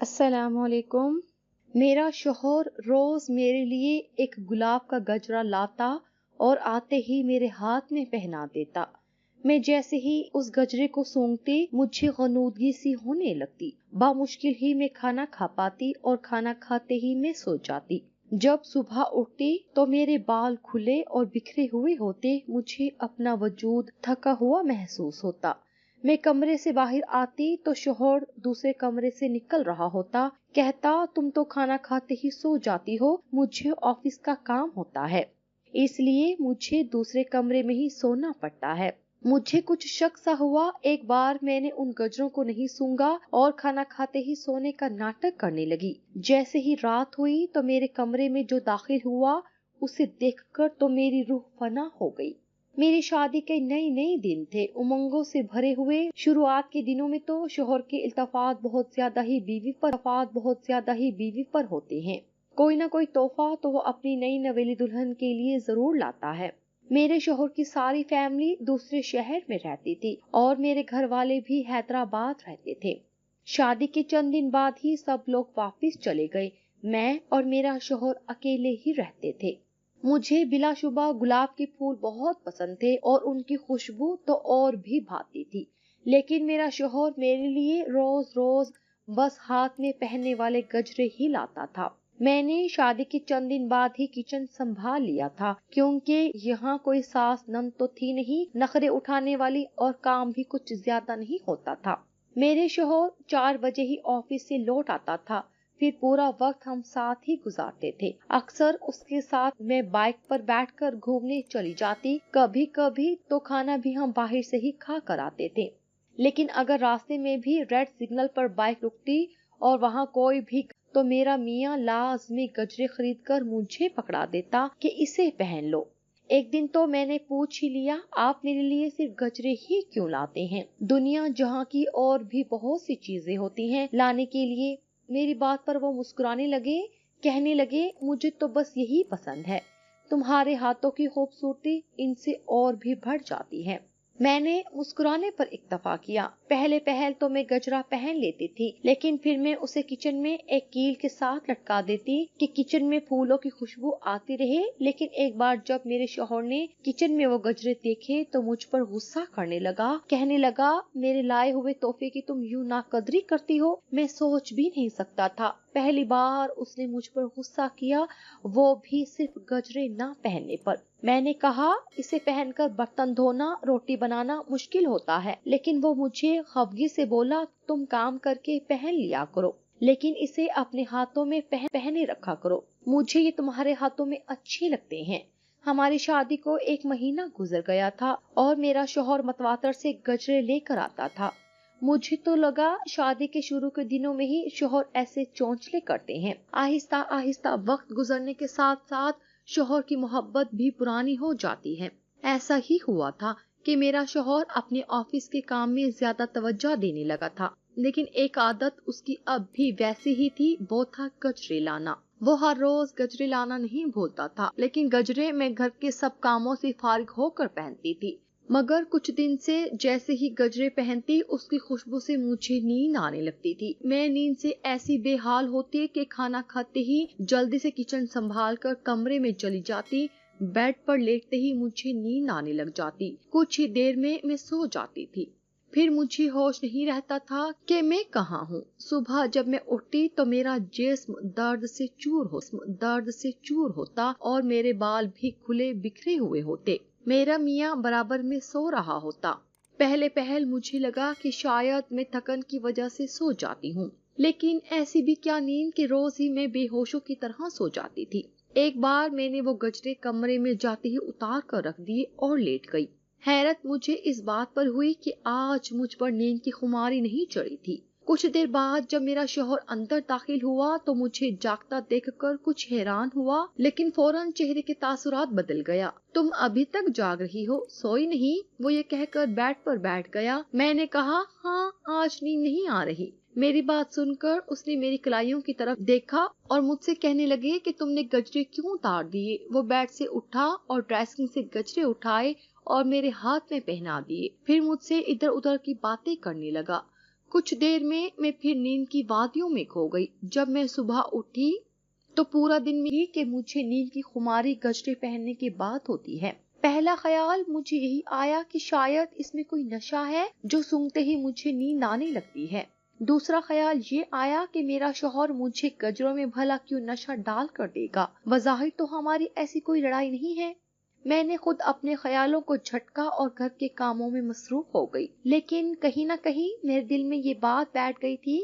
السلام علیکم۔ میرا شوہر روز میرے لیے ایک گلاب کا گجرا لاتا اور آتے ہی میرے ہاتھ میں پہنا دیتا۔ میں جیسے ہی اس گجرے کو سونگتی مجھے غنودگی سی ہونے لگتی۔ بامشکل ہی میں کھانا کھا پاتی اور کھانا کھاتے ہی میں سو جاتی۔ جب صبح اٹھتی تو میرے بال کھلے اور بکھرے ہوئے ہوتے، مجھے اپنا وجود تھکا ہوا محسوس ہوتا۔ میں کمرے سے باہر آتی تو شوہر دوسرے کمرے سے نکل رہا ہوتا، کہتا تم تو کھانا کھاتے ہی سو جاتی ہو، مجھے آفس کا کام ہوتا ہے، اس لیے مجھے دوسرے کمرے میں ہی سونا پڑتا ہے۔ مجھے کچھ شک سا ہوا۔ ایک بار میں نے ان گجروں کو نہیں سونگا اور کھانا کھاتے ہی سونے کا ناٹک کرنے لگی۔ جیسے ہی رات ہوئی تو میرے کمرے میں جو داخل ہوا اسے دیکھ کر تو میری روح فنا ہو گئی۔ میری شادی کے نئے دن تھے، امنگوں سے بھرے ہوئے۔ شروعات کے دنوں میں تو شوہر کے التفات بہت زیادہ ہی بیوی پر ہوتے ہیں۔ کوئی نہ کوئی تحفہ تو وہ اپنی نئی نویلی دلہن کے لیے ضرور لاتا ہے۔ میرے شوہر کی ساری فیملی دوسرے شہر میں رہتی تھی اور میرے گھر والے بھی حیدرآباد رہتے تھے۔ شادی کے چند دن بعد ہی سب لوگ واپس چلے گئے، میں اور میرا شوہر اکیلے ہی رہتے تھے۔ مجھے بلا شبہ گلاب کے پھول بہت پسند تھے اور ان کی خوشبو تو اور بھی بھاتی تھی، لیکن میرا شوہر میرے لیے روز بس ہاتھ میں پہننے والے گجرے ہی لاتا تھا۔ میں نے شادی کے چند دن بعد ہی کچن سنبھال لیا تھا، کیونکہ یہاں کوئی ساس نند تو تھی نہیں، نخرے اٹھانے والی، اور کام بھی کچھ زیادہ نہیں ہوتا تھا۔ میرے شوہر 4 بجے ہی آفس سے لوٹ آتا تھا، پھر پورا وقت ہم ساتھ ہی گزارتے تھے۔ اکثر اس کے ساتھ میں بائک پر بیٹھ کر گھومنے چلی جاتی، کبھی تو کھانا بھی ہم باہر سے ہی کھا کر آتے تھے۔ لیکن اگر راستے میں بھی ریڈ سگنل پر بائک رکتی اور وہاں کوئی بھی تو میرا میاں لازمی گجرے خرید کر مجھے پکڑا دیتا کہ اسے پہن لو۔ ایک دن تو میں نے پوچھ ہی لیا، آپ میرے لیے صرف گجرے ہی کیوں لاتے ہیں؟ دنیا جہاں کی اور بھی بہت سی چیزیں ہوتی ہیں لانے کے لیے۔ میری بات پر وہ مسکرانے لگے، کہنے لگے مجھے تو بس یہی پسند ہے، تمہارے ہاتھوں کی خوبصورتی ان سے اور بھی بڑھ جاتی ہے۔ میں نے مسکرانے پر اکتفا کیا۔ پہل تو میں گجرا پہن لیتی تھی، لیکن پھر میں اسے کچن میں ایک کیل کے ساتھ لٹکا دیتی کہ کچن میں پھولوں کی خوشبو آتی رہے۔ لیکن ایک بار جب میرے شوہر نے کچن میں وہ گجرے دیکھے تو مجھ پر غصہ کرنے لگا، کہنے لگا میرے لائے ہوئے تحفے کی تم یوں ناقدری کرتی ہو، میں سوچ بھی نہیں سکتا تھا۔ پہلی بار اس نے مجھ پر غصہ کیا، وہ بھی صرف گجرے نہ پہننے پر۔ میں نے کہا اسے پہن کر برتن دھونا، روٹی بنانا مشکل ہوتا ہے، لیکن وہ مجھے خفگی سے بولا تم کام کر کے پہن لیا کرو، لیکن اسے اپنے ہاتھوں میں پہنے رکھا کرو، مجھے یہ تمہارے ہاتھوں میں اچھے لگتے ہیں۔ ہماری شادی کو 1 مہینہ گزر گیا تھا اور میرا شوہر متواتر سے گجرے لے کر آتا تھا۔ مجھے تو لگا شادی کے شروع کے دنوں میں ہی شوہر ایسے چونچلے کرتے ہیں۔ آہستہ وقت گزرنے کے ساتھ شوہر کی محبت بھی پرانی ہو جاتی ہے۔ ایسا ہی ہوا تھا کہ میرا شوہر اپنے آفس کے کام میں زیادہ توجہ دینے لگا تھا، لیکن ایک عادت اس کی اب بھی ویسی ہی تھی، وہ تھا گجرے لانا۔ وہ ہر روز گجرے لانا نہیں بھولتا تھا، لیکن گجرے میں گھر کے سب کاموں سے فارغ ہو کر پہنتی تھی۔ مگر کچھ دن سے جیسے ہی گجرے پہنتی اس کی خوشبو سے مجھے نیند آنے لگتی تھی۔ میں نیند سے ایسی بے حال ہوتی کہ کھانا کھاتے ہی جلدی سے کچن سنبھال کر کمرے میں چلی جاتی، بیڈ پر لیٹتے ہی مجھے نیند آنے لگ جاتی، کچھ ہی دیر میں سو جاتی تھی۔ پھر مجھے ہوش نہیں رہتا تھا کہ میں کہاں ہوں۔ صبح جب میں اٹھتی تو میرا جسم درد سے چور ہوتا اور میرے بال بھی کھلے بکھرے ہوئے ہوتے۔ میرا میاں برابر میں سو رہا ہوتا۔ پہل مجھے لگا کہ شاید میں تھکن کی وجہ سے سو جاتی ہوں، لیکن ایسی بھی کیا نیند کہ روز ہی میں بے ہوشوں کی طرح سو جاتی تھی۔ ایک بار میں نے وہ گجرے کمرے میں جاتے ہی اتار کر رکھ دیے اور لیٹ گئی۔ حیرت مجھے اس بات پر ہوئی کہ آج مجھ پر نیند کی خماری نہیں چڑھی تھی۔ کچھ دیر بعد جب میرا شوہر اندر داخل ہوا تو مجھے جاگتا دیکھ کر کچھ حیران ہوا، لیکن فوراً چہرے کے تاثرات بدل گیا۔ تم ابھی تک جاگ رہی ہو، سوئی نہیں؟ وہ یہ کہہ کر بیڈ پر بیٹھ گیا۔ میں نے کہا ہاں آج نیند نہیں آ رہی۔ میری بات سن کر اس نے میری کلائیوں کی طرف دیکھا اور مجھ سے کہنے لگے کہ تم نے گجرے کیوں اتار دیے؟ وہ بیڈ سے اٹھا اور ڈریسنگ سے گجرے اٹھائے اور میرے ہاتھ میں پہنا دیے، پھر مجھ سے ادھر ادھر کی باتیں کرنے لگا۔ कुछ देर में मैं फिर नींद की वादियों में खो गई। जब मैं सुबह उठी तो पूरा दिन में कि मुझे नींद की खुमारी गजरे पहनने की बात होती है। पहला ख्याल मुझे यही आया कि शायद इसमें कोई नशा है जो सूंघते ही मुझे नींद आने लगती है। दूसरा ख्याल ये आया कि मेरा शौहर मुझे गजरों में भला क्यों नशा डाल कर देगा। वज़ाहिर तो हमारी ऐसी कोई लड़ाई नहीं है। मैंने खुद अपने ख्यालों को झटका और घर के कामों में मसरूफ हो गई, लेकिन कहीं ना कहीं मेरे दिल में ये बात बैठ गई थी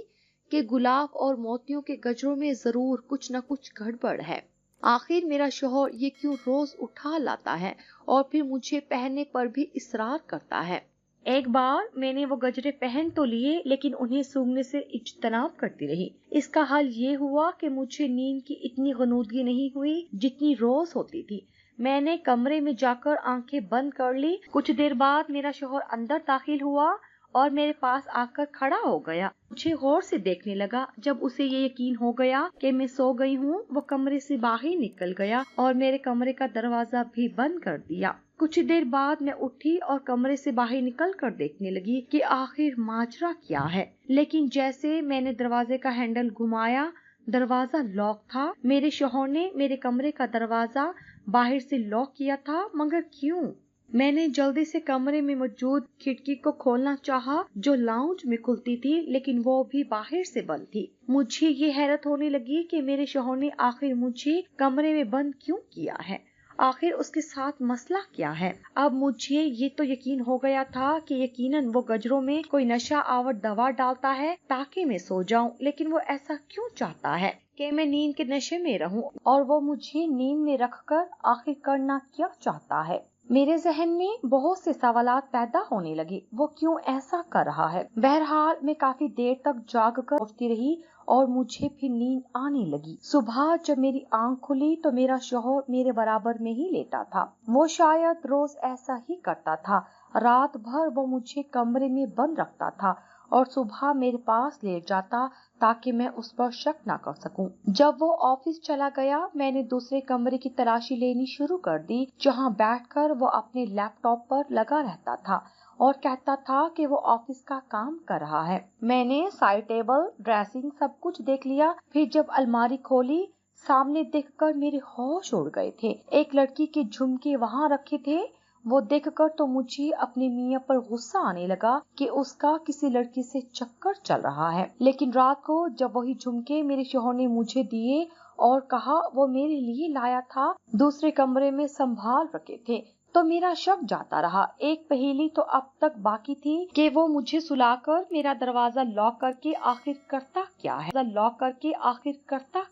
कि गुलाब और मोतियों के गजरों में जरूर कुछ न कुछ गड़बड़ है। आखिर मेरा शौहर ये क्यों रोज उठा लाता है और फिर मुझे पहनने पर भी इसरार करता है। एक बार मैंने वो गजरे पहन तो लिए, लेकिन उन्हें सूंघने से इज्तनाब करती रही। इसका हल ये हुआ कि मुझे नींद की इतनी गनूदगी नहीं हुई जितनी रोज होती थी। मैंने कमरे में जाकर आंखें बंद कर ली। कुछ देर बाद मेरा शौहर अंदर दाखिल हुआ और मेरे पास आकर खड़ा हो गया। मुझे गौर से देखने लगा। जब उसे ये यकीन हो गया कि मैं सो गई हूँ, वो कमरे से बाहर निकल गया और मेरे कमरे का दरवाजा भी बंद कर दिया। कुछ देर बाद मैं उठी और कमरे से बाहर निकल कर देखने लगी कि आखिर माजरा क्या है। लेकिन जैसे मैंने दरवाजे का हैंडल घुमाया, दरवाजा लॉक था। मेरे शौहर ने मेरे कमरे का दरवाजा बाहर से लॉक किया था, मगर क्यों? मैंने जल्दी से कमरे में मौजूद खिड़की को खोलना चाहा जो लाउंज में खुलती थी, लेकिन वो भी बाहर से बंद थी। मुझे ये हैरत होने लगी कि मेरे शौहर ने आखिर मुझे कमरे में बंद क्यों किया है। आखिर उसके साथ मसला क्या है। अब मुझे ये तो यकीन हो गया था कि यकीनन वो गजरों में कोई नशा आवर दवा डालता है ताकि मैं सो जाऊं, लेकिन वो ऐसा क्यों चाहता है कि मैं नींद के नशे में रहूं, और वो मुझे नींद में रखकर आखिर करना क्या चाहता है। मेरे जहन में बहुत से सवालात पैदा होने लगे। वो क्यों ऐसा कर रहा है। बहरहाल मैं काफी देर तक जाग कर सोचती रही और मुझे फिर नींद आने लगी। सुबह जब मेरी आंख खुली तो मेरा शौहर मेरे बराबर में ही लेटा था। वो शायद रोज ऐसा ही करता था। रात भर वो मुझे कमरे में बंद रखता था और सुबह मेरे पास लेट जाता ताकि मैं उस पर शक ना कर सकूं। जब वो ऑफिस चला गया, मैंने दूसरे कमरे की तलाशी लेनी शुरू कर दी, जहां बैठकर वो अपने लैपटॉप पर लगा रहता था और कहता था कि वो ऑफिस का काम कर रहा है। मैंने साइड टेबल, ड्रेसिंग सब कुछ देख लिया। फिर जब अलमारी खोली, सामने देखकर मेरे होश उड़ गए थे। एक लड़की के झुमके वहां रखे थे। वो देखकर तो मुझे अपने मियां पर गुस्सा आने लगा कि उसका किसी लड़की से चक्कर चल रहा है। लेकिन रात को जब वही झुमके मेरे शौहर ने मुझे दिए और कहा वो मेरे लिए लाया था, दूसरे कमरे में संभाल रखे थे, तो मेरा शक जाता रहा। एक पहेली तो अब तक बाकी थी कि वो मुझे सुलाकर मेरा दरवाजा लॉक करके आखिर करता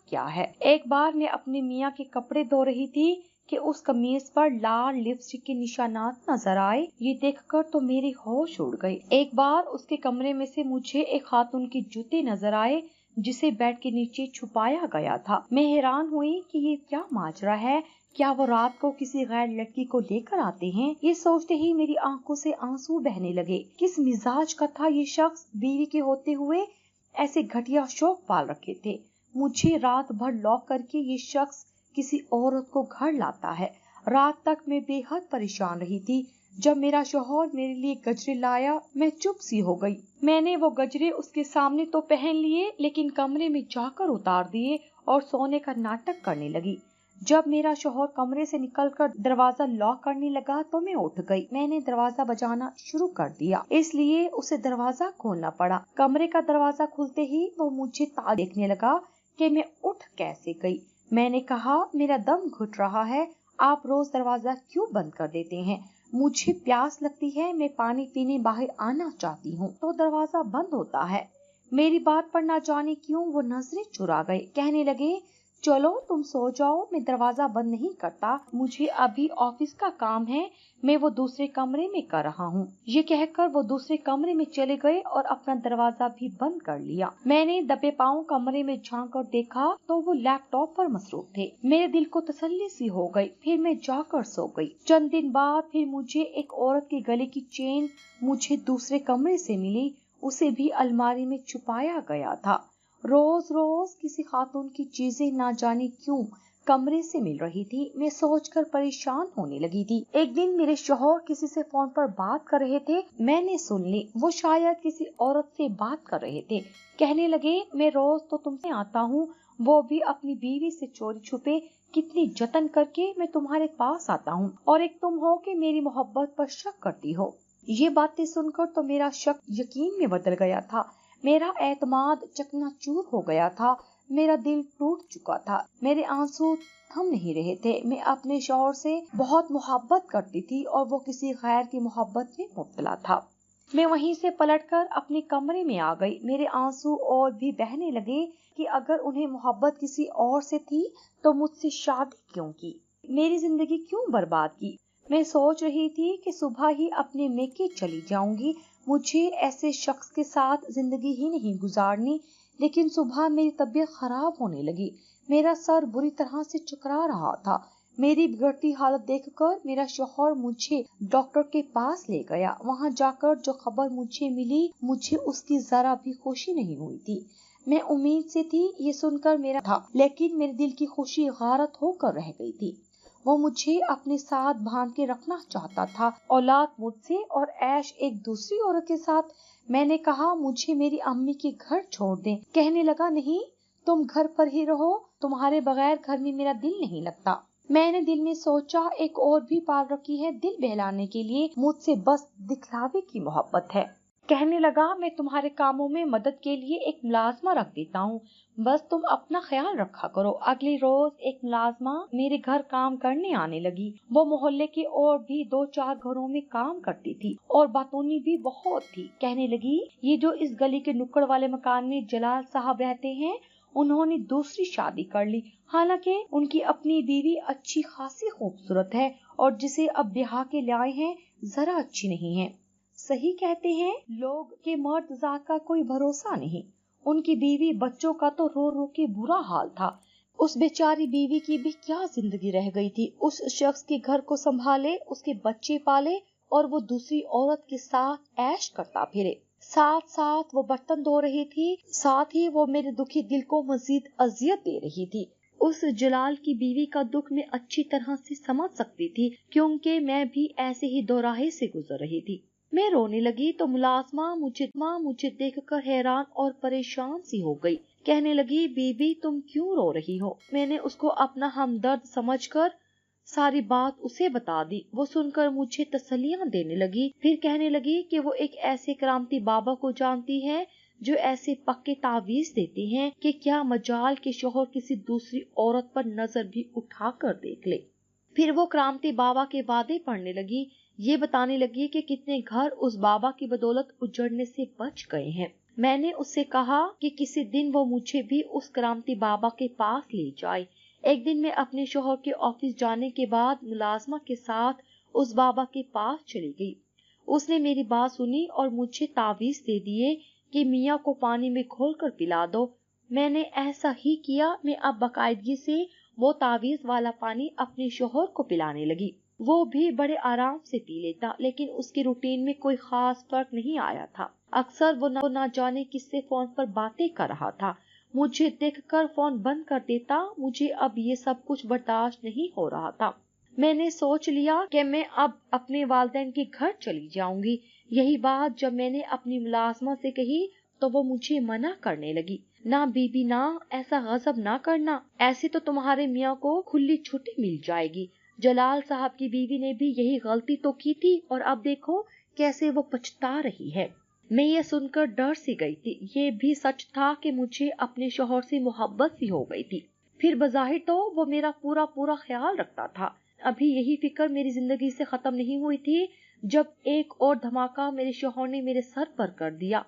क्या है। एक बार मैं अपने मियां के कपड़े धो रही थी कि उस कमीज पर लाल लिपस्टिक के निशानात नजर आए। ये देखकर तो मेरे होश उड़ गए। एक बार उसके कमरे में से मुझे एक खातून के जूते नजर आए जिसे बेड के नीचे छुपाया गया था। मैं हैरान हुई कि ये क्या माजरा है। क्या वो रात को किसी गैर लड़की को लेकर आते हैं? ये सोचते ही मेरी आंखों से आंसू बहने लगे। किस मिजाज का था ये शख्स। बीवी के होते हुए ऐसे घटिया शौक पाल रखे थे। मुझे रात भर लॉक करके ये शख्स किसी औरत को घर लाता है। रात तक मैं बेहद परेशान रही थी। जब मेरा शौहर मेरे लिए गजरे लाया, मैं चुप सी हो गई। मैंने वो गजरे उसके सामने तो पहन लिए, लेकिन कमरे में जाकर उतार दिए और सोने का नाटक करने लगी। जब मेरा शौहर कमरे से निकलकर दरवाजा लॉक करने लगा तो मैं उठ गई। मैंने दरवाजा बजाना शुरू कर दिया, इसलिए उसे दरवाजा खोलना पड़ा। कमरे का दरवाजा खुलते ही वो मुझे देखने लगा कि मैं उठ कैसे गई। मैंने कहा, मेरा दम घुट रहा है, आप रोज दरवाजा क्यों बंद कर देते हैं? मुझे प्यास लगती है, मैं पानी पीने बाहर आना चाहती हूँ तो दरवाजा बंद होता है। मेरी बात पर ना जाने क्यों वो नजरें चुरा गए। कहने लगे, चलो तुम सो जाओ, मैं दरवाजा बंद नहीं करता, मुझे अभी ऑफिस का काम है, मैं वो दूसरे कमरे में कर रहा हूँ। ये कहकर वो दूसरे कमरे में चले गए और अपना दरवाजा भी बंद कर लिया। मैंने दबे पांव कमरे में झांक कर देखा तो वो लैपटॉप पर मसरूफ थे। मेरे दिल को तसल्ली सी हो गई। फिर मैं जाकर सो गई। चंद दिन बाद फिर मुझे एक औरत के गले की चेन मुझे दूसरे कमरे से मिली। उसे भी अलमारी में छुपाया गया था। रोज रोज किसी खातून की चीजें ना जाने क्यों कमरे से मिल रही थी। मैं सोचकर परेशान होने लगी थी। एक दिन मेरे शौहर किसी से फोन पर बात कर रहे थे, मैंने सुन ली। वो शायद किसी औरत से बात कर रहे थे। कहने लगे, मैं रोज तो तुमसे आता हूँ, वो भी अपनी बीवी से चोरी छुपे, कितनी जतन करके मैं तुम्हारे पास आता हूँ, और एक तुम हो कि मेरी मोहब्बत पर शक करती हो। ये बातें सुनकर तो मेरा शक यकीन में बदल गया था। मेरा एतमाद चकनाचूर हो गया था। मेरा दिल टूट चुका था। मेरे आंसू थम नहीं रहे थे। मैं अपने शौहर से बहुत मोहब्बत करती थी और वो किसी गैर की मोहब्बत में मुब्तला था। मैं वहीं से पलटकर अपने कमरे में आ गई। मेरे आंसू और भी बहने लगे कि अगर उन्हें मोहब्बत किसी और से थी तो मुझसे शादी क्यों की, मेरी जिंदगी क्यों बर्बाद की। मैं सोच रही थी कि सुबह ही अपने मेके चली जाऊंगी, मुझे ऐसे शख्स के साथ जिंदगी ही नहीं गुजारनी। लेकिन सुबह मेरी तबीयत खराब होने लगी। मेरा सर बुरी तरह से चकरा रहा था। मेरी बिगड़ती हालत देखकर मेरा शौहर मुझे डॉक्टर के पास ले गया। वहां जाकर जो खबर मुझे मिली, मुझे उसकी जरा भी खुशी नहीं हुई थी। मैं उम्मीद से थी ये सुनकर मेरा था, लेकिन मेरे दिल की खुशी गारत होकर रह गई थी। वो मुझे अपने साथ बांध के रखना चाहता था, औलाद मुझसे और ऐश एक दूसरी औरत के साथ। मैंने कहा, मुझे मेरी अम्मी के घर छोड़ दें। कहने लगा, नहीं, तुम घर पर ही रहो, तुम्हारे बगैर घर में मेरा दिल नहीं लगता। मैंने दिल में सोचा, एक और भी पाल रखी है दिल बहलाने के लिए, मुझसे बस दिखलावे की मोहब्बत है। कहने लगा, मैं तुम्हारे कामों में मदद के लिए एक मुलाजमा रख देता हूँ, बस तुम अपना ख्याल रखा करो। अगली रोज एक मुलाजमा मेरे घर काम करने आने लगी। वो मोहल्ले के और भी 2-4 घरों में काम करती थी और बातूनी भी बहुत थी। कहने लगी, ये जो इस गली के नुक्कड़ वाले मकान में जलाल साहब रहते हैं, उन्होंने दूसरी शादी कर ली। हालांकि उनकी अपनी बीवी अच्छी खासी खूबसूरत है और जिसे अब ब्याह के लाए हैं जरा अच्छी नहीं है। सही कहते हैं लोग कि मर्द जात का कोई भरोसा नहीं। उनकी बीवी बच्चों का तो रो रो के बुरा हाल था। उस बेचारी बीवी की भी क्या जिंदगी रह गई थी। उस शख्स के घर को संभाले, उसके बच्चे पाले और वो दूसरी औरत के साथ ऐश करता फिरे। साथ साथ वो बर्तन धो रही थी, साथ ही वो मेरे दुखी दिल को मजीद अजियत दे रही थी। उस जलाल की बीवी का दुख मैं अच्छी तरह से समझ सकती थी, क्योंकि मैं भी ऐसे ही दोराहे से गुजर रही थी। मैं रोने लगी तो मुलाजमा मुझे देखकर हैरान और परेशान सी हो गई। कहने लगी, बीबी तुम क्यों रो रही हो? मैंने उसको अपना हमदर्द समझकर सारी बात उसे बता दी। वो सुनकर मुझे तसल्लियां देने लगी। फिर कहने लगी कि वो एक ऐसे करामती बाबा को जानती है जो ऐसे पक्के तावीज देते हैं कि क्या मजाल के शौहर किसी दूसरी औरत पर नजर भी उठा कर देख ले। फिर वो करामती बाबा के वादे पढ़ने लगी। ये बताने लगी कि कितने घर उस बाबा की बदौलत उजड़ने से बच गए हैं। मैंने उससे कहा कि किसी दिन वो मुझे भी उस करामती बाबा के पास ले जाए। एक दिन मैं अपने शौहर के ऑफिस जाने के बाद मुलाजमा के साथ उस बाबा के पास चली गई। उसने मेरी बात सुनी और मुझे तावीज दे दिए कि मियाँ को पानी में घोलकर पिला दो। मैंने ऐसा ही किया। मैं अब बाकायदगी से वो तावीज वाला पानी अपने शौहर को पिलाने लगी। वो भी बड़े आराम से पी लेता, लेकिन उसकी रूटीन में कोई खास फर्क नहीं आया था। अक्सर वो ना जाने किससे फोन पर बातें कर रहा था। मुझे देखकर फोन बंद कर देता। मुझे अब ये सब कुछ बर्दाश्त नहीं हो रहा था। मैंने सोच लिया कि मैं अब अपने वालिदैन के घर चली जाऊंगी। यही बात जब मैंने अपनी मुलाजमा से कही तो वो मुझे मना करने लगी। ना बीबी ना, ऐसा गजब ना करना, ऐसे तो तुम्हारे मियाँ को खुली छुट्टी मिल जाएगी। जलाल साहब की बीवी ने भी यही गलती तो की थी और अब देखो कैसे वो पछता रही है। मैं ये सुनकर डर सी गई थी। ये भी सच था कि मुझे अपने शौहर से मोहब्बत सी हो गई थी। फिर बज़ाहिर तो वो मेरा पूरा ख्याल रखता था। अभी यही फिक्र मेरी जिंदगी से खत्म नहीं हुई थी जब एक और धमाका मेरे शौहर ने मेरे सर पर कर दिया।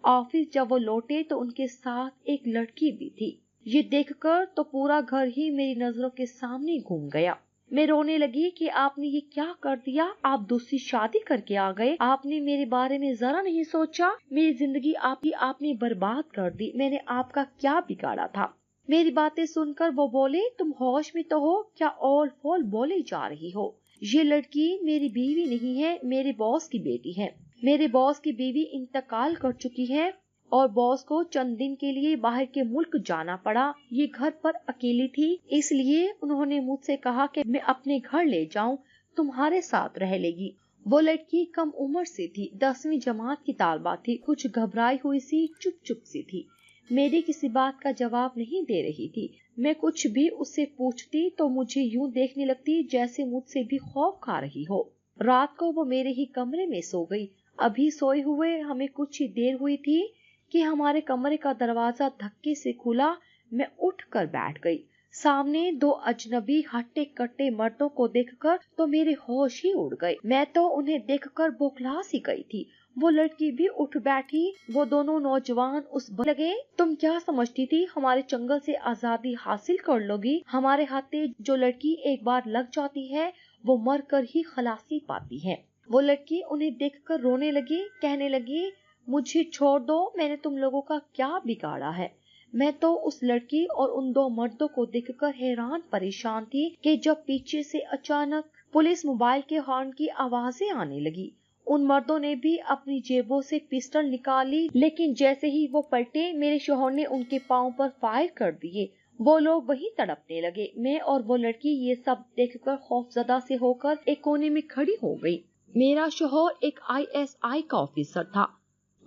ऑफिस जब वो लौटे तो उनके साथ एक लड़की भी थी। ये देखकर तो पूरा घर ही मेरी नजरों के सामने घूम गया। मैं रोने लगी कि आपने ये क्या कर दिया? आप दूसरी शादी करके आ गए। आपने मेरे बारे में जरा नहीं सोचा। मेरी जिंदगी आपने बर्बाद कर दी। मैंने आपका क्या बिगाड़ा था? मेरी बातें सुनकर वो बोले, तुम होश में तो हो क्या ऑल फॉल बोले जा रही हो? ये लड़की मेरी बीवी नहीं है, मेरे बॉस की बेटी है। मेरे बॉस की बीवी इंतकाल कर चुकी है और बॉस को चंद दिन के लिए बाहर के मुल्क जाना पड़ा। ये घर पर अकेली थी, इसलिए उन्होंने मुझसे कहा कि मैं अपने घर ले जाऊं, तुम्हारे साथ रह लेगी। वो लड़की कम उम्र से थी, 10वीं जमात की तालबा थी, कुछ घबराई हुई सी, चुप चुप सी थी। मेरी किसी बात का जवाब नहीं दे रही थी। मैं कुछ भी उससे पूछती तो मुझे यूं देखने लगती जैसे मुझसे भी खौफ खा रही हो। रात को वो मेरे ही कमरे में सो गई। अभी सोए हुए हमें कुछ ही देर हुई थी कि हमारे कमरे का दरवाजा धक्के से खुला। मैं उठ कर बैठ गई। सामने दो अजनबी हट्टे कट्टे मर्दों को देखकर तो मेरे होश ही उड़ गए। मैं तो उन्हें देखकर बौखला सी गई थी। वो लड़की भी उठ बैठी। वो दोनों नौजवान उस लगे, तुम क्या समझती थी हमारे चंगल से आजादी हासिल कर लोगी? हमारे हाथे जो लड़की एक बार लग जाती है वो मर कर ही खलासी पाती है। वो लड़की उन्हें देखकर रोने लगी, कहने लगी, मुझे छोड़ दो, मैंने तुम लोगों का क्या बिगाड़ा है? मैं तो उस लड़की और उन दो मर्दों को देखकर हैरान परेशान थी कि जब पीछे से अचानक पुलिस मोबाइल के हॉर्न की आवाजें आने लगी। उन मर्दों ने भी अपनी जेबों से पिस्टल निकाली, लेकिन जैसे ही वो पलटे मेरे शौहर ने उनके पांव पर फायर कर दिए। वो लोग वहीं तड़पने लगे। मैं और वो लड़की ये सब देखकर खौफजदा से होकर एक कोने में खड़ी हो गई। मेरा शौहर एक ISI का ऑफिसर था।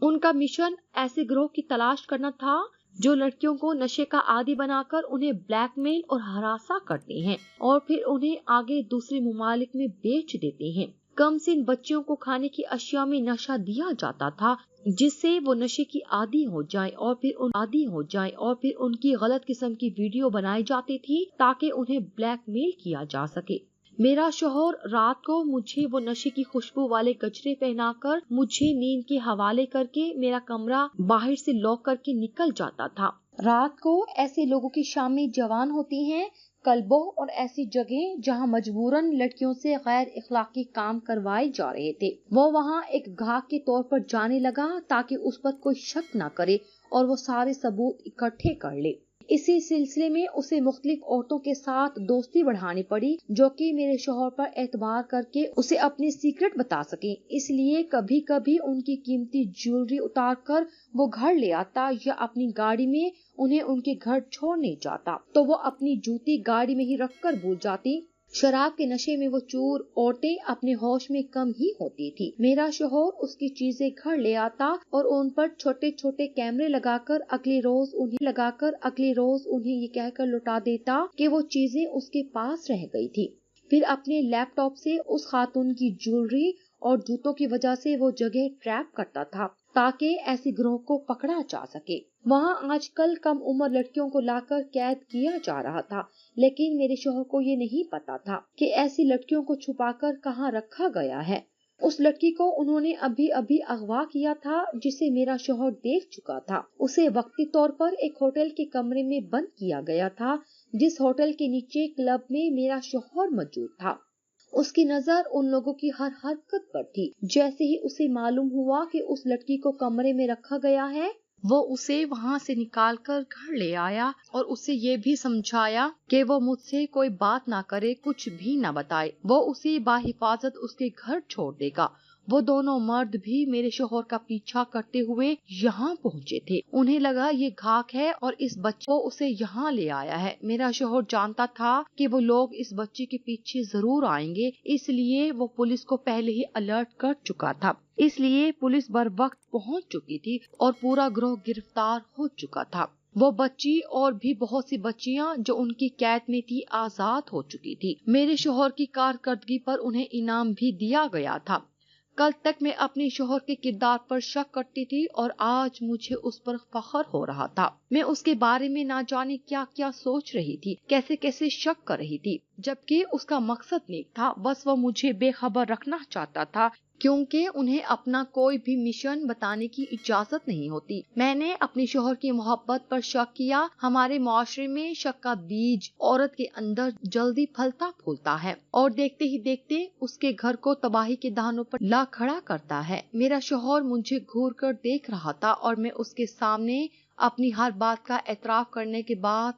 उनका मिशन ऐसे गिरोह की तलाश करना था जो लड़कियों को नशे का आदी बनाकर उन्हें ब्लैकमेल और हरासा करते हैं और फिर उन्हें आगे दूसरे ममालिक में बेच देते हैं। कम सिन बच्चियों को खाने की अशिया में नशा दिया जाता था जिससे वो नशे की आदी हो जाएं और फिर उनकी गलत किस्म की वीडियो बनाई जाती थी ताकि उन्हें ब्लैकमेल किया जा सके। मेरा शौहर रात को मुझे वो नशे की खुशबू वाले गजरे पहनाकर मुझे नींद के हवाले करके मेरा कमरा बाहर से लॉक करके निकल जाता था। रात को ऐसे लोगों की शामें जवान होती हैं, क्लबों और ऐसी जगह जहां मजबूरन लड़कियों से गैर इखलाकी काम करवाए जा रहे थे। वो वहां एक घाक के तौर पर जाने लगा ताकि उस पर कोई शक न करे और वो सारे सबूत इकट्ठे कर ले। इसी सिलसिले में उसे मुख्तलिफ औरतों के साथ दोस्ती बढ़ानी पड़ी जो कि मेरे शौहर पर एतबार करके उसे अपनी सीक्रेट बता सके। इसलिए कभी कभी उनकी कीमती ज्वेलरी उतार कर वो घर ले आता या अपनी गाड़ी में उन्हें उनके घर छोड़ने जाता तो वो अपनी जूती गाड़ी में ही रखकर भूल जाती। शराब के नशे में वो चूर, औरतें अपने होश में कम ही होती थी। मेरा शौहर उसकी चीजें घर ले आता और उन पर छोटे छोटे कैमरे लगाकर अगले रोज उन्हें ये कहकर लौटा देता कि वो चीजें उसके पास रह गई थी। फिर अपने लैपटॉप से उस खातून की ज्वेलरी और जूतों की वजह से वो जगह ट्रैप करता था ताकि ऐसे गिरोह को पकड़ा जा सके। वहाँ आजकल कम उम्र लड़कियों को लाकर कैद किया जा रहा था, लेकिन मेरे शौहर को ये नहीं पता था कि ऐसी लड़कियों को छुपाकर कहाँ रखा गया है। उस लड़की को उन्होंने अभी अभी अगवा किया था जिसे मेरा शौहर देख चुका था। उसे वक्ती तौर पर एक होटल के कमरे में बंद किया गया था जिस होटल के नीचे क्लब में मेरा शौहर मौजूद था। उसकी नजर उन लोगों की हर हरकत पर थी। जैसे ही उसे मालूम हुआ कि उस लड़की को कमरे में रखा गया है वो उसे वहाँ से निकालकर घर ले आया और उसे ये भी समझाया कि वो मुझसे कोई बात ना करे, कुछ भी ना बताए, वो उसे बाहिफाजत उसके घर छोड़ देगा। वो दोनों मर्द भी मेरे शौहर का पीछा करते हुए यहाँ पहुँचे थे। उन्हें लगा ये घाक है और इस बच्चे को उसे यहाँ ले आया है। मेरा शौहर जानता था कि वो लोग इस बच्चे के पीछे जरूर आएंगे, इसलिए वो पुलिस को पहले ही अलर्ट कर चुका था। इसलिए पुलिस बर वक्त पहुँच चुकी थी और पूरा गिरोह गिरफ्तार हो चुका था। वो बच्ची और भी बहुत सी बच्चियां जो उनकी कैद में थी आजाद हो चुकी थी। मेरे शौहर की कारकर्दगी पर उन्हें इनाम भी दिया गया था। कल तक मैं अपने शौहर के किरदार पर शक करती थी और आज मुझे उस पर फख्र हो रहा था। मैं उसके बारे में ना जाने क्या क्या सोच रही थी, कैसे कैसे शक कर रही थी, जबकि उसका मकसद नेक था। बस वो मुझे बेखबर रखना चाहता था क्योंकि उन्हें अपना कोई भी मिशन बताने की इजाजत नहीं होती। मैंने अपने शौहर की मोहब्बत पर शक किया। हमारे मुआशरे में शक का बीज औरत के अंदर जल्दी फलता फूलता है और देखते ही देखते उसके घर को तबाही के दानों पर ला खड़ा करता है। मेरा शौहर मुझे घूर कर देख रहा था और मैं उसके सामने अपनी हर बात का एतराफ करने के बाद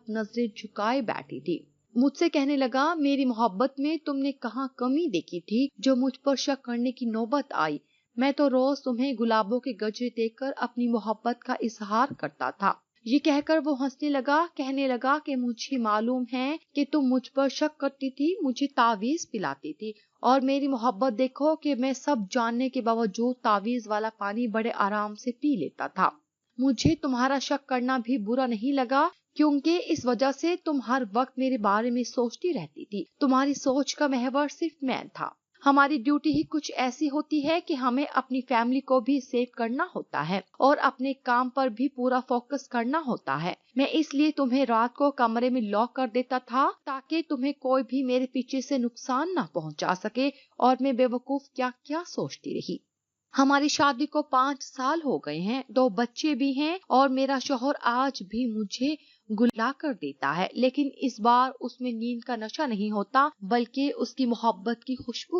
नजरें झुकाए बैठी थी। मुझसे कहने लगा, मेरी मोहब्बत में तुमने कहाँ कमी देखी थी जो मुझ पर शक करने की नौबत आई। میں تو روز تمہیں گلابوں کے گجرے دیکھ کر اپنی محبت کا اظہار کرتا تھا۔ یہ کہہ کر وہ ہنسنے لگا، کہنے لگا کہ مجھے معلوم ہے کہ تم مجھ پر شک کرتی تھی، مجھے تعویذ پلاتی تھی، اور میری محبت دیکھو کہ میں سب جاننے کے باوجود تعویذ والا پانی بڑے آرام سے پی لیتا تھا۔ مجھے تمہارا شک کرنا بھی برا نہیں لگا، کیونکہ اس وجہ سے تم ہر وقت میرے بارے میں سوچتی رہتی تھی۔ تمہاری سوچ کا محور صرف میں تھا۔ ہماری ڈیوٹی ہی کچھ ایسی ہوتی ہے کہ ہمیں اپنی فیملی کو بھی سیو کرنا ہوتا ہے اور اپنے کام پر بھی پورا فوکس کرنا ہوتا ہے۔ میں اس لیے تمہیں رات کو کمرے میں لاک کر دیتا تھا تاکہ تمہیں کوئی بھی میرے پیچھے سے نقصان نہ پہنچا سکے، اور میں بے وقوف کیا کیا سوچتی رہی۔ ہماری شادی کو 5 سال ہو گئے ہیں، 2 بچے بھی ہیں، اور میرا شوہر آج بھی مجھے گلا کر دیتا ہے، لیکن اس بار اس میں نیند کا نشہ نہیں ہوتا بلکہ اس کی محبت کی خوشبو